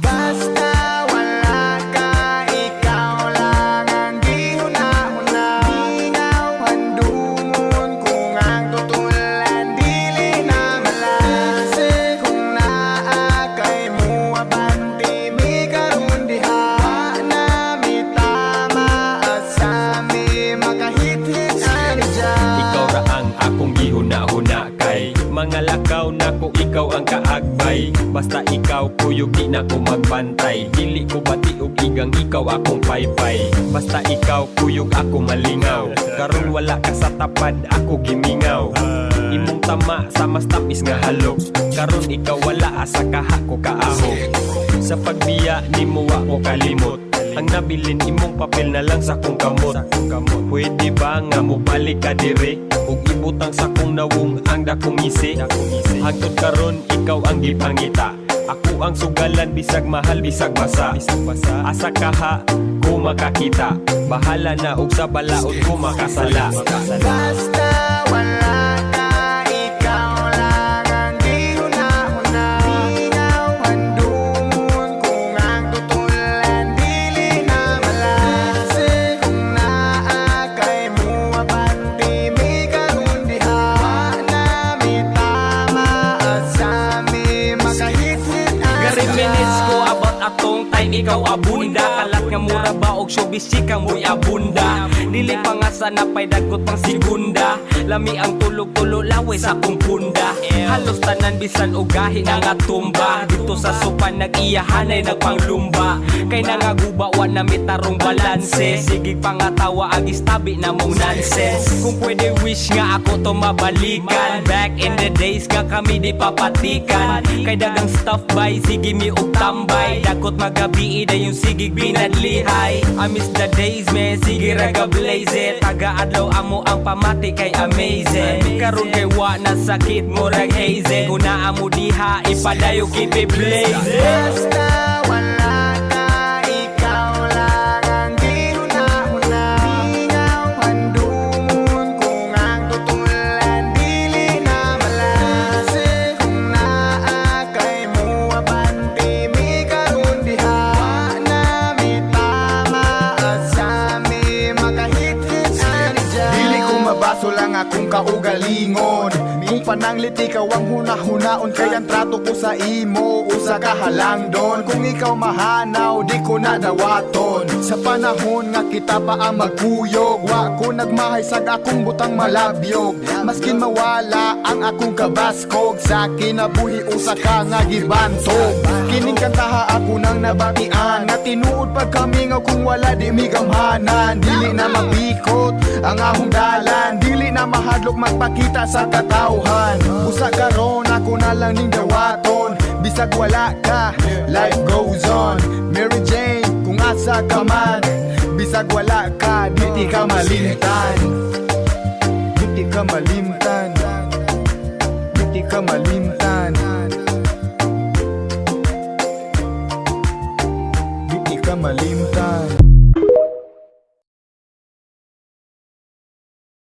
Basta wala ka, ikaw lang ang gihuna-huna. Ikaw handungon kung ang tutulan dili na malase. Kung naa kay mo abanti mi karon diha na mi tama at sa mi makahit-hit ani dyan. Ikaw ra ang akong gihuna-huna kay mga lakaw na ko ikaw ang kaagbay. Basta ikaw kuyog di na ko magbantay. Dili ko bati og igang ikaw akong paypay. Basta ikaw kuyog ako malingaw. Karon wala ka sa tapad ako gimingaw. Imong tama sa mas tapis nga halok. Karon ikaw wala asa kaha ko kaahok. Sa pagbiya nimo wa ko kalimot. Ang nabilin imong papel na lang sa kong kamot. Pwede ba nga mo balik ka dire? Ug ibutang sa kong nawong ang dakong isi. Hangtod karon ikaw ang gipangita. Ako ang sugalan bisag mahal bisag basa. Asa kaha ko makakita. Bahala na og sa balaod ko makasala. Basta wala ka, ikaw lang ang gihuna-huna. Ikaw handungon kung ang tutulan dili na malase. Kung naa kay mo abanti mi karon diha na mi tama at sa mi makahit-hit Gari minutes ko about atong time ikaw abunda. Kalat nga mura ba og showbiz chikang mo'y abunda. Dili pa nga sana pay dagot pang segunda. Lami ang tulog-tulo laway sa akong punda. Halos tanan bisan og gahi na nga tumba. Dito sa sopan nag-iyahanay nagpanglumba. Kay nangaguba wa na mitarong balanse. Sige pangatawa ag istabi na mong nonsense. Kung pwede wish nga ako to mabalikan. Back in the days nga kami di papatikan. Kay dagang stuff by sige mi og tambay. Dagot magabi ida yung sigig binadlihay. I miss the days man, sige raga blaze it. Taga-adlaw amo ang pamati kay amazing. Karon kay wa na sakit mo rag haze. Kung naa mo diha ipadayo keep it blaze. Basta wala ka, ikaw lang ang gihuna-huna. Ikaw handungon kung ang tutulan dili na malase. Kung naa kay mo abanti mi karon diha na mi tama at sa mi makahit-hit ani dyan. Dili ko mabaso lang akong kaugalingon. Kung pananglit ikaw ang huna-hunaon. Kaya ang trato ko sa imo usa ka halangdon. Kung ikaw mahanaw di ko na dawaton. Sa panahon nga kita pa ang magkuyog. Wa ko nagmahay sag akong butang malabyog. Maskin mawala ang akong kabaskog. Sa kinabuhi usa ka nga gibantog. Kining kantaha ako nang nabatian. Nga tinuod pag kami nga kung wala di migamhanan. Dili na mapikot ang ahong dalan. Dili na mahadlok magpakita sa katawhan. Busa karon ako na lang ning dawaton. Bisag wala ka, life goes on. Mary Jane, kung asa ka man. Bisag wala ka, di ka malimtan. Di ka malimtan. Di ka malimtan. Di ka malimtan.